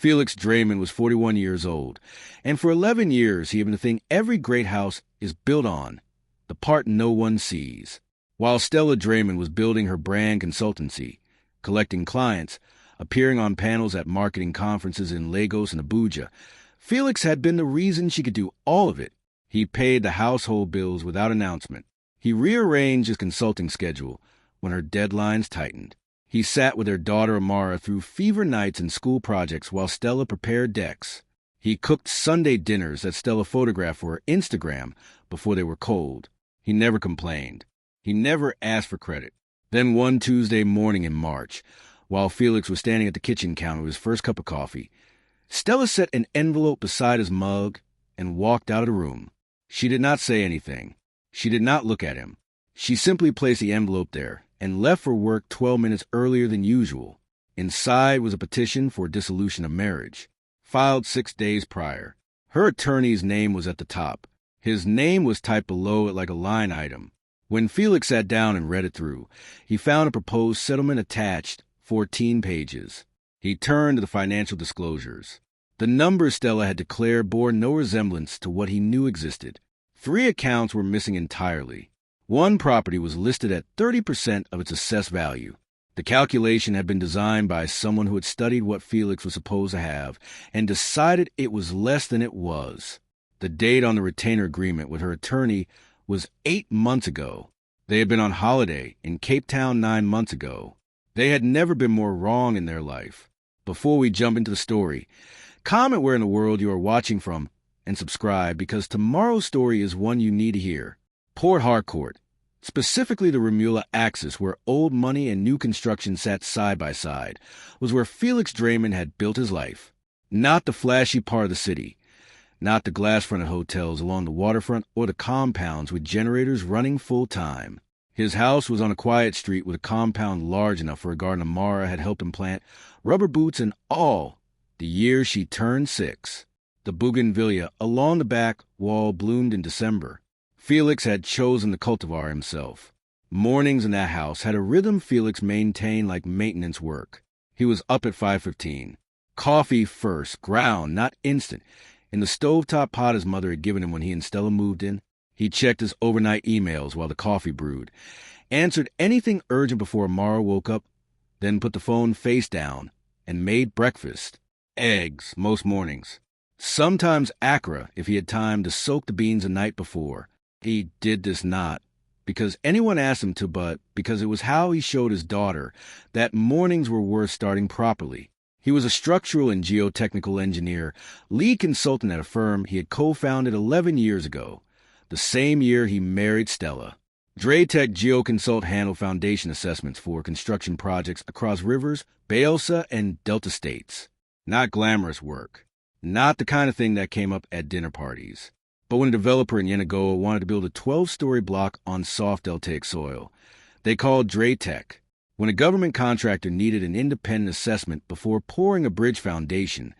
Felix Draymond was 41 years old, and for 11 years he had been the thing every great house is built on, the part no one sees. While Stella Draymond was building her brand consultancy, collecting clients, appearing on panels at marketing conferences in Lagos and Abuja, Felix had been the reason she could do all of it. He paid the household bills without announcement. He rearranged his consulting schedule when her deadlines tightened. He sat with their daughter Amara through fever nights and school projects while Stella prepared decks. He cooked Sunday dinners that Stella photographed for her Instagram before they were cold. He never complained. He never asked for credit. Then one Tuesday morning in March, while Felix was standing at the kitchen counter with his first cup of coffee, Stella set an envelope beside his mug and walked out of the room. She did not say anything. She did not look at him. She simply placed the envelope there and left for work 12 minutes earlier than usual. Inside was a petition for dissolution of marriage, filed 6 days prior. Her attorney's name was at the top. His name was typed below it like a line item. When Felix sat down and read it through, he found a proposed settlement attached, 14 pages. He turned to the financial disclosures. The numbers Stella had declared bore no resemblance to what he knew existed. 3 accounts were missing entirely. One property was listed at 30% of its assessed value. The calculation had been designed by someone who had studied what Felix was supposed to have and decided it was less than it was. The date on the retainer agreement with her attorney was 8 months ago. They had been on holiday in Cape Town 9 months ago. They had never been more wrong in their life. Before we jump into the story, comment where in the world you are watching from and subscribe because tomorrow's story is one you need to hear. Port Harcourt, specifically the Remula axis where old money and new construction sat side by side, was where Felix Draymond had built his life. Not the flashy part of the city, not the glass-fronted hotels along the waterfront or the compounds with generators running full-time. His house was on a quiet street with a compound large enough for a garden Amara had helped him plant, rubber boots and all, the year she turned 6. The bougainvillea along the back wall bloomed in December. Felix had chosen the cultivar himself. Mornings in that house had a rhythm Felix maintained like maintenance work. He was up at 5:15. Coffee first, ground, not instant, in the stovetop pot his mother had given him when he and Stella moved in. He checked his overnight emails while the coffee brewed, answered anything urgent before Amara woke up, then put the phone face down and made breakfast. Eggs, most mornings. Sometimes akra if he had time to soak the beans the night before. He did this not because anyone asked him to, but because it was how he showed his daughter that mornings were worth starting properly. He was a structural and geotechnical engineer, lead consultant at a firm he had co-founded 11 years ago, the same year he married Stella. Draytech Geoconsult handled foundation assessments for construction projects across rivers, Bayelsa, and Delta states. Not glamorous work. Not the kind of thing that came up at dinner parties. But when a developer in Yenagoa wanted to build a 12-story block on soft deltaic soil, they called Draytech. When a government contractor needed an independent assessment before pouring a bridge foundation,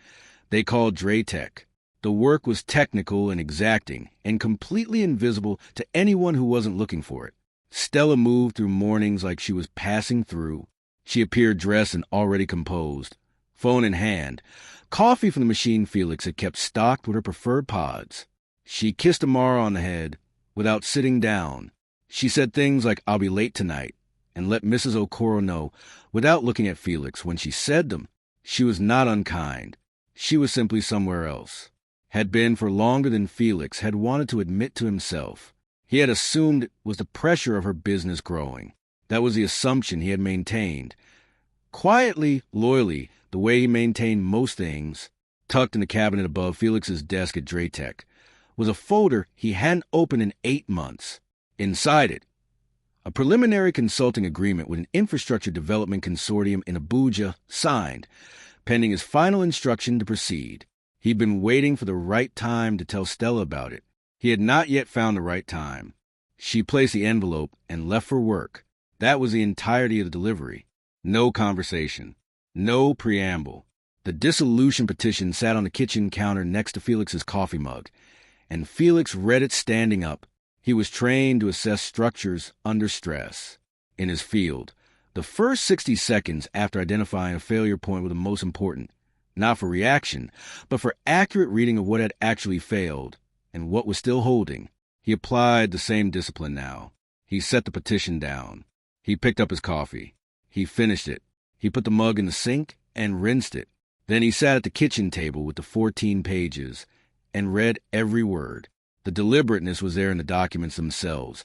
they called Draytech. The work was technical and exacting and completely invisible to anyone who wasn't looking for it. Stella moved through mornings like she was passing through. She appeared dressed and already composed, phone in hand, coffee from the machine Felix had kept stocked with her preferred pods. She kissed Amara on the head without sitting down. She said things like, "I'll be late tonight," and let Mrs. Okoro know without looking at Felix. When she said them, she was not unkind. She was simply somewhere else. Had been for longer than Felix had wanted to admit to himself. He had assumed it was the pressure of her business growing. That was the assumption he had maintained. Quietly, loyally, the way he maintained most things, tucked in the cabinet above Felix's desk at Draytech, was a folder he hadn't opened in 8 months. Inside it, a preliminary consulting agreement with an infrastructure development consortium in Abuja signed, pending his final instruction to proceed. He'd been waiting for the right time to tell Stella about it. He had not yet found the right time. She placed the envelope and left for work. That was the entirety of the delivery. No conversation. No preamble. The dissolution petition sat on the kitchen counter next to Felix's coffee mug, and Felix read it standing up. He was trained to assess structures under stress. In his field, the first 60 seconds after identifying a failure point were the most important. not for reaction, but for accurate reading of what had actually failed and what was still holding. He applied the same discipline now. He set the petition down. He picked up his coffee. He finished it. He put the mug in the sink and rinsed it. Then he sat at the kitchen table with the 14 pages and read every word. The deliberateness was there in the documents themselves.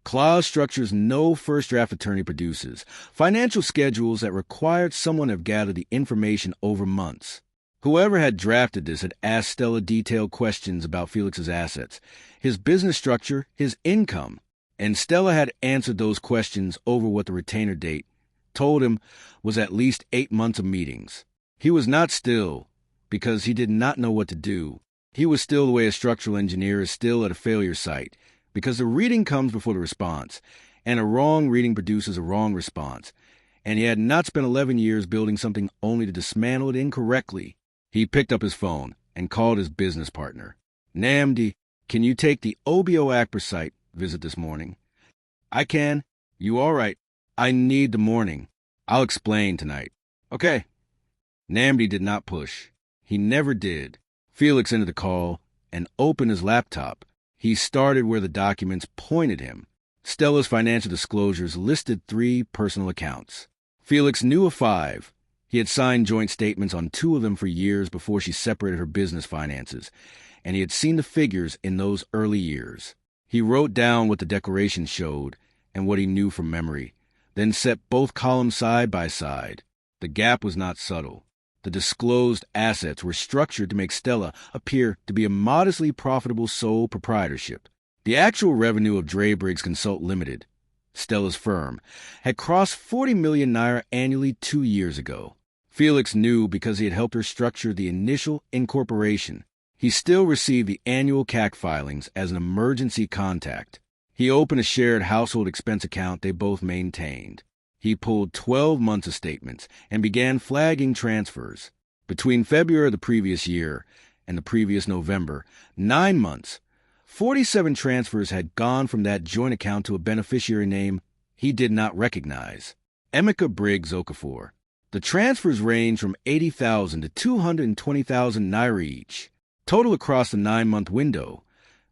Clause structures no first draft attorney produces. Financial schedules that required someone to have gathered the information over months. Whoever had drafted this had asked Stella detailed questions about Felix's assets, his business structure, his income, and Stella had answered those questions over what the retainer date told him was at least 8 months of meetings. He was not still because he did not know what to do. He was still the way a structural engineer is still at a failure site, because the reading comes before the response, and a wrong reading produces a wrong response, and he had not spent 11 years building something only to dismantle it incorrectly. He picked up his phone and called his business partner. "Namdi, can you take the OBO Akbar site visit this morning?" "I can." "You all right?" "I need the morning. I'll explain tonight." "Okay." Namdi did not push. He never did. Felix ended the call and opened his laptop. He started where the documents pointed him. Stella's financial disclosures listed 3 personal accounts. Felix knew of 5. He had signed joint statements on 2 of them for years before she separated her business finances, and he had seen the figures in those early years. He wrote down what the declaration showed and what he knew from memory, then set both columns side by side. The gap was not subtle. The disclosed assets were structured to make Stella appear to be a modestly profitable sole proprietorship. The actual revenue of Dre Briggs Consult Limited, Stella's firm, had crossed 40 million naira annually 2 years ago. Felix knew because he had helped her structure the initial incorporation. He still received the annual CAC filings as an emergency contact. He opened a shared household expense account they both maintained. He pulled 12 months of statements and began flagging transfers. Between February of the previous year and the previous November, 9 months, 47 transfers had gone from that joint account to a beneficiary name he did not recognize, Emeka Briggs Okafor. The transfers ranged from 80,000 to 220,000 naira each. Total across the 9-month window,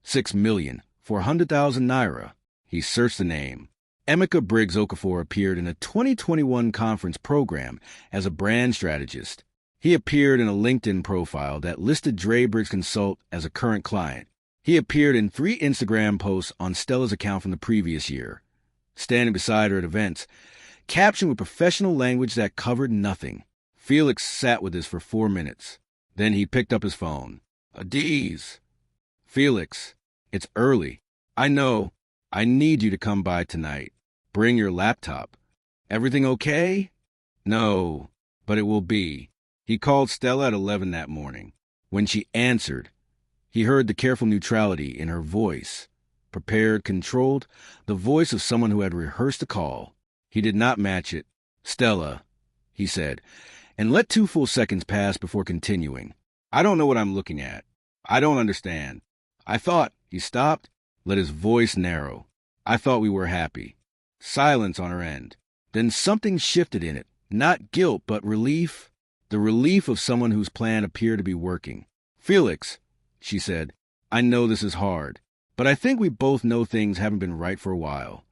6,400,000 naira. He searched the name. Emeka Briggs Okafor appeared in a 2021 conference program as a brand strategist. He appeared in a LinkedIn profile that listed Dre Briggs Consult as a current client. He appeared in 3 Instagram posts on Stella's account from the previous year, standing beside her at events, captioned with professional language that covered nothing. Felix sat with this for 4 minutes. Then he picked up his phone. "Adiz." "Felix, it's early. I know. I need you to come by tonight. Bring your laptop." "Everything okay?" "No, but it will be." He called Stella at 11 that morning. When she answered, he heard the careful neutrality in her voice. Prepared, controlled, the voice of someone who had rehearsed the call. He did not match it. "Stella," he said, and let 2 full seconds pass before continuing. "I don't know what I'm looking at. I don't understand. I thought," he stopped, let his voice narrow. "I thought we were happy." Silence on her end. Then something shifted in it. Not guilt, but relief. The relief of someone whose plan appeared to be working. "Felix," she said, "I know this is hard, but I think we both know things haven't been right for a while."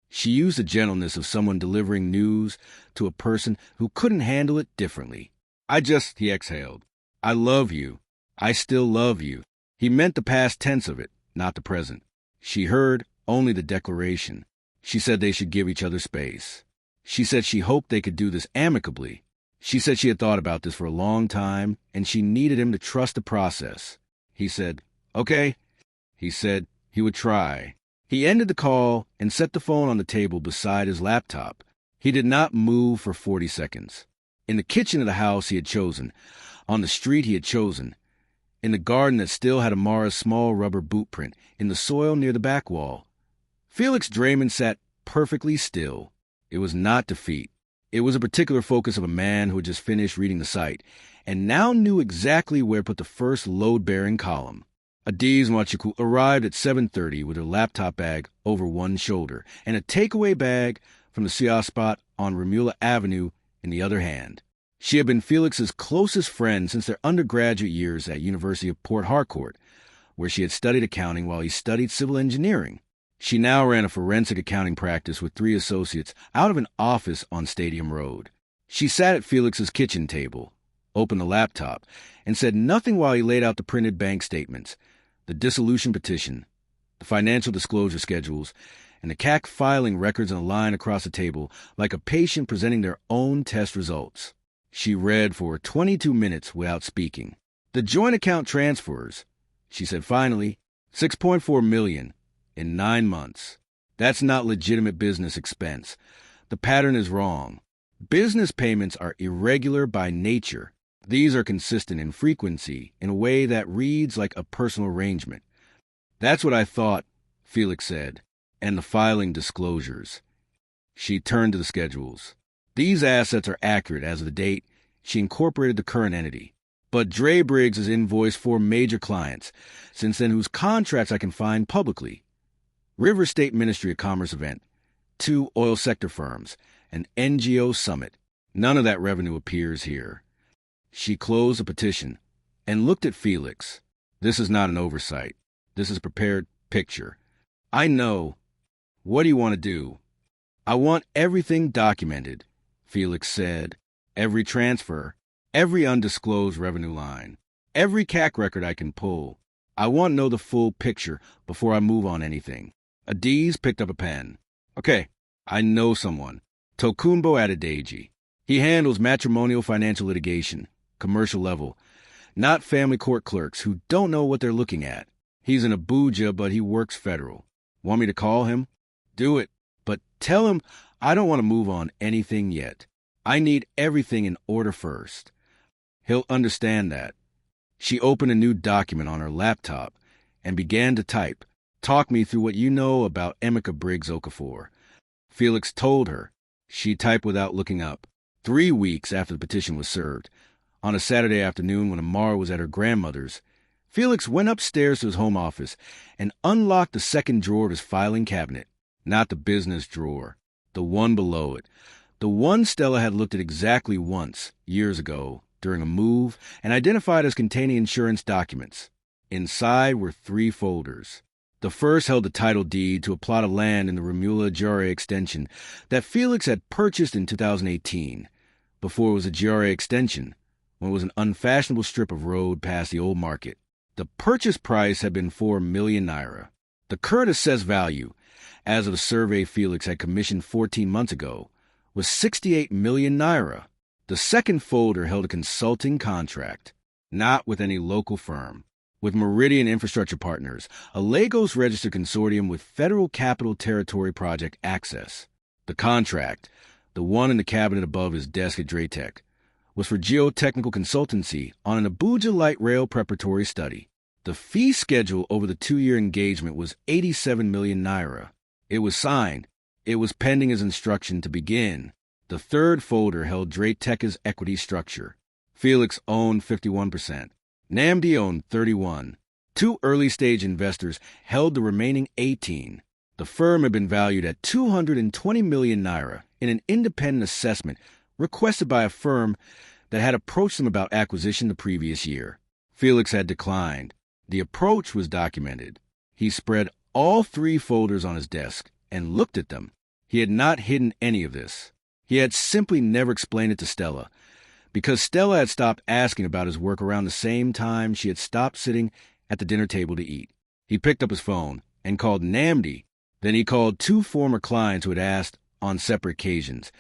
She used the gentleness of someone delivering news to a person who couldn't handle it differently. He exhaled. "I love you. I still love you." He meant the past tense of it, not the present. She heard only the declaration. She said they should give each other space. She said she hoped they could do this amicably. She said she had thought about this for a long time, and she needed him to trust the process. He said, "Okay." He said he would try. He ended the call and set the phone on the table beside his laptop. He did not move for 40 seconds. In the kitchen of the house he had chosen, on the street he had chosen, in the garden that still had Amara's small rubber boot print, in the soil near the back wall, Felix Draymond sat perfectly still. It was not defeat. It was a particular focus of a man who had just finished reading the site and now knew exactly where to put the first load-bearing column. Adiz Machiku arrived at 7:30 with her laptop bag over one shoulder and a takeaway bag from the Sia spot on Remula Avenue in the other hand. She had been Felix's closest friend since their undergraduate years at University of Port Harcourt, where she had studied accounting while he studied civil engineering. She now ran a forensic accounting practice with 3 associates out of an office on Stadium Road. She sat at Felix's kitchen table, opened the laptop, and said nothing while he laid out the printed bank statements, the dissolution petition, the financial disclosure schedules, and the CAC filing records in a line across the table like a patient presenting their own test results. She read for 22 minutes without speaking. The joint account transfers, she said finally, $6.4 million in 9 months. That's not legitimate business expense. The pattern is wrong. Business payments are irregular by nature. These are consistent in frequency in a way that reads like a personal arrangement. That's what I thought, Felix said, and the filing disclosures. She turned to the schedules. These assets are accurate as of the date she incorporated the current entity. But Dre Briggs is invoiced 4 major clients, since then whose contracts I can find publicly. River State Ministry of Commerce event, 2 oil sector firms, an NGO summit. None of that revenue appears here. She closed the petition and looked at Felix. This is not an oversight. This is a prepared picture. I know. What do you want to do? I want everything documented, Felix said. Every transfer, every undisclosed revenue line, every CAC record I can pull. I want to know the full picture before I move on anything. Adiz picked up a pen. Okay, I know someone. Tokunbo Adedeji. He handles matrimonial financial litigation, commercial level, not family court clerks who don't know what they're looking at. He's in Abuja, but he works federal. Want me to call him? Do it, but tell him I don't want to move on anything yet. I need everything in order first. He'll understand that. She opened a new document on her laptop and began to type. Talk me through what you know about Emeka Briggs Okafor. Felix told her. She typed without looking up. 3 weeks after the petition was served, on a Saturday afternoon when Amara was at her grandmother's, Felix went upstairs to his home office and unlocked the second drawer of his filing cabinet. Not the business drawer, the one below it. The one Stella had looked at exactly once, years ago, during a move, and identified as containing insurance documents. Inside were 3 folders. The first held the title deed to a plot of land in the Remula GRA extension that Felix had purchased in 2018, before it was a GRA extension, when it was an unfashionable strip of road past the old market. The purchase price had been 4 million naira. The current assessed value, as of a survey Felix had commissioned 14 months ago, was 68 million naira. The second folder held a consulting contract, not with any local firm, with Meridian Infrastructure Partners, a Lagos-registered consortium with Federal Capital Territory Project access. The contract, the one in the cabinet above his desk at Dratec, was for geotechnical consultancy on an Abuja light rail preparatory study. The fee schedule over the 2-year engagement was 87 million naira. It was signed. It was pending his instruction to begin. The third folder held Dratec's equity structure. Felix owned 51%. Namdi owned 31%. 2 early-stage investors held the remaining 18%. The firm had been valued at 220 million naira in an independent assessment requested by a firm that had approached them about acquisition the previous year. Felix had declined. The approach was documented. He spread all 3 folders on his desk and looked at them. He had not hidden any of this. He had simply never explained it to Stella, because Stella had stopped asking about his work around the same time she had stopped sitting at the dinner table to eat. He picked up his phone and called Namdi. Then he called 2 former clients who had asked, on separate occasions,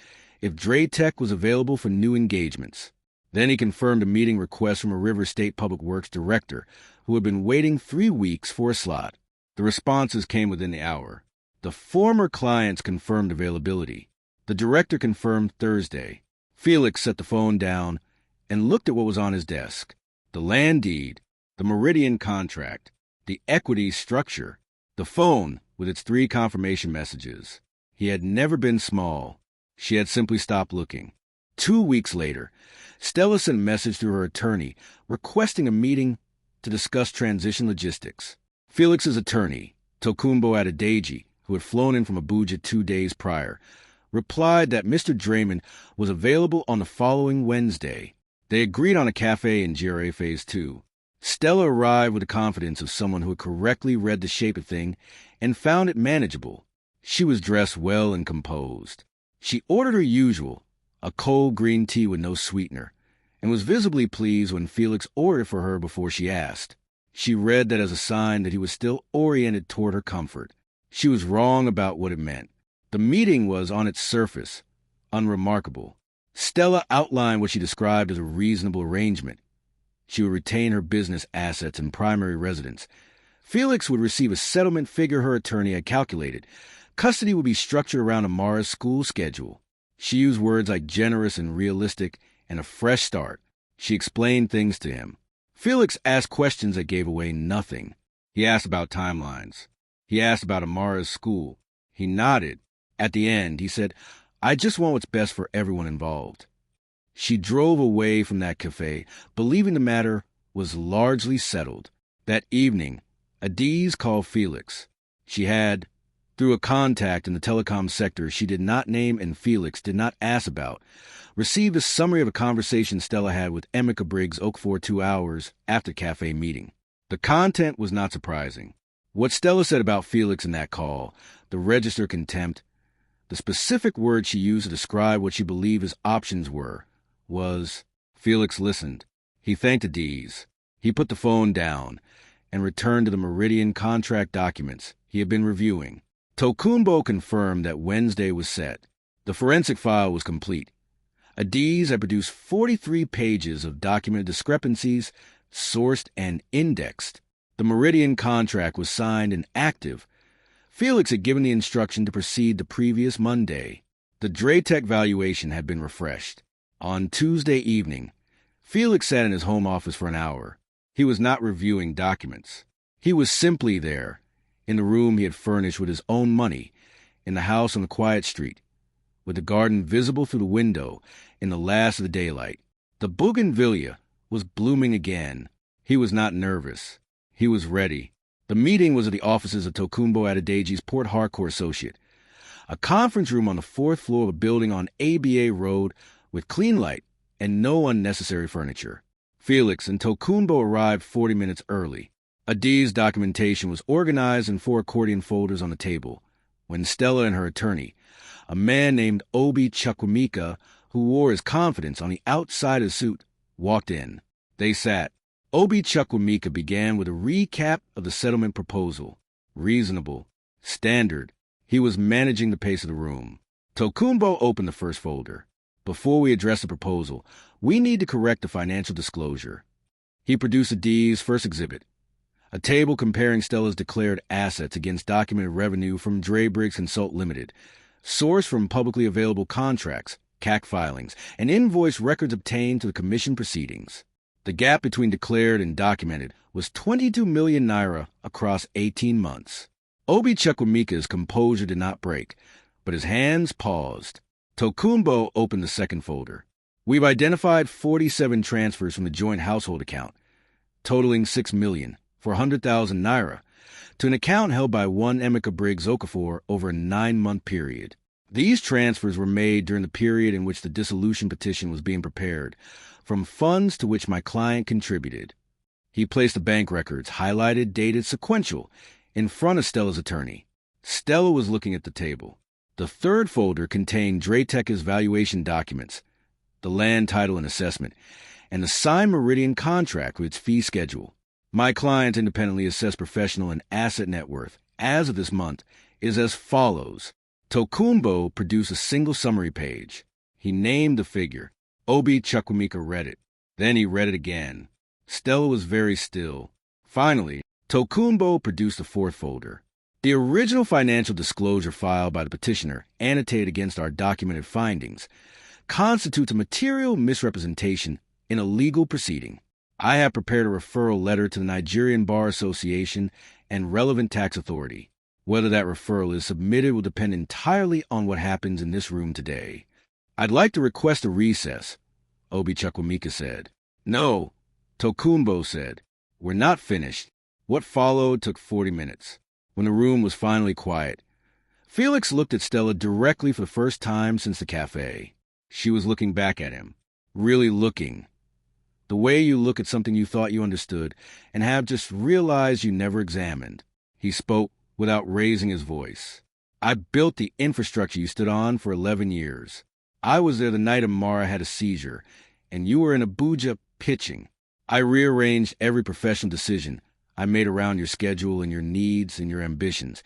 if Dratec was available for new engagements. Then he confirmed a meeting request from a River State Public Works director who had been waiting 3 weeks for a slot. The responses came within the hour. The former clients confirmed availability. The director confirmed Thursday. Felix set the phone down and looked at what was on his desk. The land deed, the Meridian contract, the equity structure, the phone with its 3 confirmation messages. He had never been small. She had simply stopped looking. 2 weeks later, Stella sent a message through her attorney requesting a meeting to discuss transition logistics. Felix's attorney, Tokunbo Adedeji, who had flown in from Abuja 2 days prior, replied that Mr. Draymond was available on the following Wednesday. They agreed on a cafe in GRA Phase 2. Stella arrived with the confidence of someone who had correctly read the shape of thing and found it manageable. She was dressed well and composed. She ordered her usual, a cold green tea with no sweetener, and was visibly pleased when Felix ordered for her before she asked. She read that as a sign that he was still oriented toward her comfort. She was wrong about what it meant. The meeting was, on its surface, unremarkable. Stella outlined what she described as a reasonable arrangement. She would retain her business assets and primary residence. Felix would receive a settlement figure her attorney had calculated. Custody would be structured around Amara's school schedule. She used words like generous and realistic and a fresh start. She explained things to him. Felix asked questions that gave away nothing. He asked about timelines. He asked about Amara's school. He nodded. At the end, he said, "I just want what's best for everyone involved." She drove away from that cafe, believing the matter was largely settled. That evening, Adiz called Felix. She had, through a contact in the telecom sector she did not name and Felix did not ask about, received a summary of a conversation Stella had with Emeka Briggs Okafor 2 hours after cafe meeting. The content was not surprising. What Stella said about Felix in that call, the register contempt, the specific word she used to describe what she believed his options were, was, Felix listened. He thanked Adiz. He put the phone down and returned to the Meridian contract documents he had been reviewing. Tokunbo confirmed that Wednesday was set. The forensic file was complete. Adiz had produced 43 pages of documented discrepancies, sourced and indexed. The Meridian contract was signed and active. Felix had given the instruction to proceed the previous Monday. The Draytech valuation had been refreshed. On Tuesday evening, Felix sat in his home office for an hour. He was not reviewing documents. He was simply there, in the room he had furnished with his own money, in the house on the quiet street, with the garden visible through the window in the last of the daylight. The bougainvillea was blooming again. He was not nervous. He was ready. The meeting was at the offices of Tokunbo Adedeji's Port Harcourt associate, a conference room on the 4th floor of a building on ABA Road with clean light and no unnecessary furniture. Felix and Tokunbo arrived 40 minutes early. Adiz's documentation was organized in 4 accordion folders on the table when Stella and her attorney, a man named Obi Chukwemeka, who wore his confidence on the outside of the suit, walked in. They sat. Obi Chukwemeka began with a recap of the settlement proposal. Reasonable. Standard. He was managing the pace of the room. Tokunbo opened the first folder. Before we address the proposal, we need to correct the financial disclosure. He produced Adiz's first exhibit, a table comparing Stella's declared assets against documented revenue from Dre Briggs Consult Limited, sourced from publicly available contracts, CAC filings, and invoice records obtained to the commission proceedings. The gap between declared and documented was 22 million naira across 18 months. Obi Chukwemeka's composure did not break, but his hands paused. Tokunbo opened the second folder. We've identified 47 transfers from the joint household account, totaling 6,400,000 naira, to an account held by one Emeka Briggs Okafor over a 9-month period. These transfers were made during the period in which the dissolution petition was being prepared, from funds to which my client contributed. He placed the bank records, highlighted, dated, sequential, in front of Stella's attorney. Stella was looking at the table. The third folder contained Draytech's valuation documents, the land title and assessment, and the signed Meridian contract with its fee schedule. My client's independently assessed professional and asset net worth, as of this month, is as follows. Tokunbo produced a single summary page. He named the figure. Obi Chukwemeka read it. Then he read it again. Stella was very still. Finally, Tokunbo produced a fourth folder. The original financial disclosure filed by the petitioner, annotated against our documented findings, constitutes a material misrepresentation in a legal proceeding. I have prepared a referral letter to the Nigerian Bar Association and relevant tax authority. Whether that referral is submitted will depend entirely on what happens in this room today. I'd like to request a recess, Obi Chukwemeka said. No, Tokunbo said. We're not finished. What followed took 40 minutes. When the room was finally quiet, Felix looked at Stella directly for the first time since the cafe. She was looking back at him. Really looking. The way you look at something you thought you understood and have just realized you never examined. He spoke without raising his voice. I built the infrastructure you stood on for 11 years. I was there the night Amara had a seizure, and you were in Abuja pitching. I rearranged every professional decision I made around your schedule and your needs and your ambitions.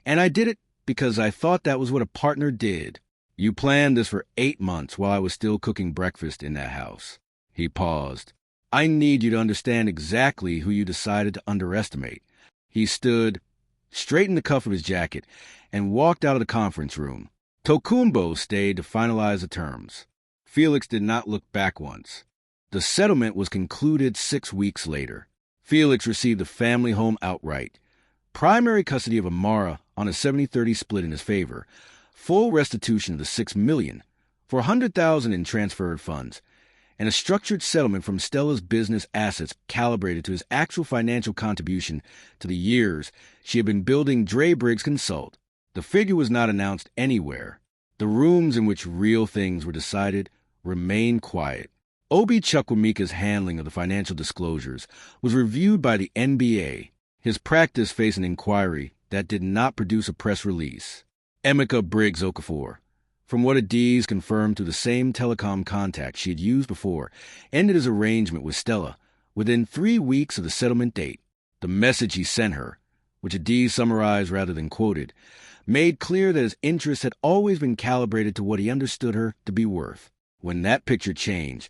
And I did it because I thought that was what a partner did. You planned this for 8 months while I was still cooking breakfast in that house. He paused. I need you to understand exactly who you decided to underestimate. He stood, straightened the cuff of his jacket, and walked out of the conference room. Tokunbo stayed to finalize the terms. Felix did not look back once. The settlement was concluded 6 weeks later. Felix received the family home outright, primary custody of Amara on a 70-30 split in his favor, full restitution of the $6 million, for $100,000 in transferred funds, and a structured settlement from Stella's business assets calibrated to his actual financial contribution to the years she had been building Dre Briggs Consult. The figure was not announced anywhere. The rooms in which real things were decided remained quiet. Obi Chukwemeka's handling of the financial disclosures was reviewed by the NBA. His practice faced an inquiry that did not produce a press release. Emeka Briggs Okafor, from what Adiz confirmed through the same telecom contact she had used before, ended his arrangement with Stella within 3 weeks of the settlement date. The message he sent her, which Adiz summarized rather than quoted, made clear that his interests had always been calibrated to what he understood her to be worth. When that picture changed,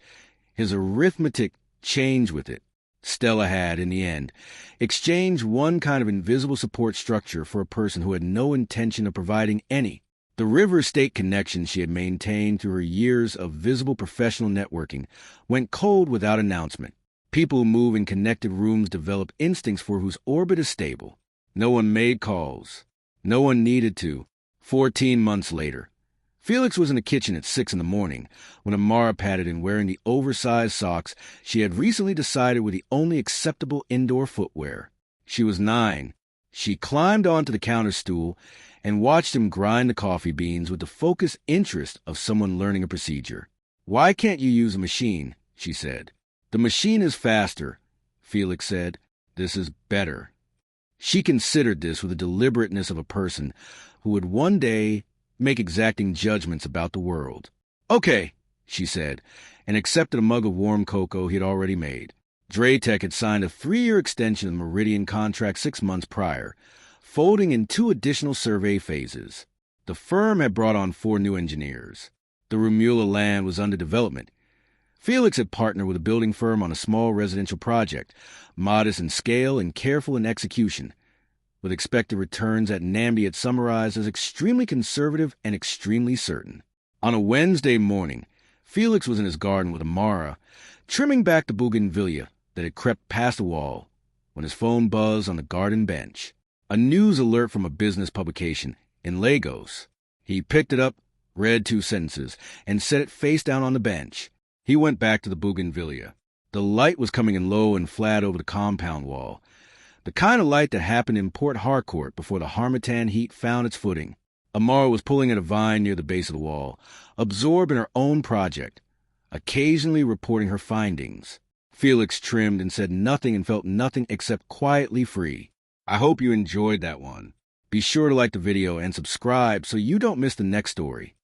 his arithmetic changed with it. Stella had, in the end, exchanged one kind of invisible support structure for a person who had no intention of providing any. The River State connection she had maintained through her years of visible professional networking went cold without announcement. People who move in connected rooms develop instincts for whose orbit is stable. No one made calls. No one needed to. 14 months later, Felix was in the kitchen at 6 a.m. when Amara patted in wearing the oversized socks she had recently decided were the only acceptable indoor footwear. She was 9. She climbed onto the counter stool and watched him grind the coffee beans with the focused interest of someone learning a procedure. "Why can't you use a machine?" she said. "The machine is faster," Felix said. "This is better." She considered this with the deliberateness of a person who would one day make exacting judgments about the world. "Okay," she said, and accepted a mug of warm cocoa he had already made. Dratech had signed a 3-year extension of the Meridian contract 6 months prior, folding in 2 additional survey phases. The firm had brought on 4 new engineers. The Rumula land was under development. Felix had partnered with a building firm on a small residential project, modest in scale and careful in execution, with expected returns that Namdi had summarized as extremely conservative and extremely certain. On a Wednesday morning, Felix was in his garden with Amara, trimming back the bougainvillea that had crept past the wall, when his phone buzzed on the garden bench. A news alert from a business publication in Lagos. He picked it up, read 2 sentences, and set it face down on the bench. He went back to the bougainvillea. The light was coming in low and flat over the compound wall, the kind of light that happened in Port Harcourt before the Harmattan heat found its footing. Amara was pulling at a vine near the base of the wall, absorbed in her own project, occasionally reporting her findings. Felix trimmed and said nothing and felt nothing except quietly free. I hope you enjoyed that one. Be sure to like the video and subscribe so you don't miss the next story.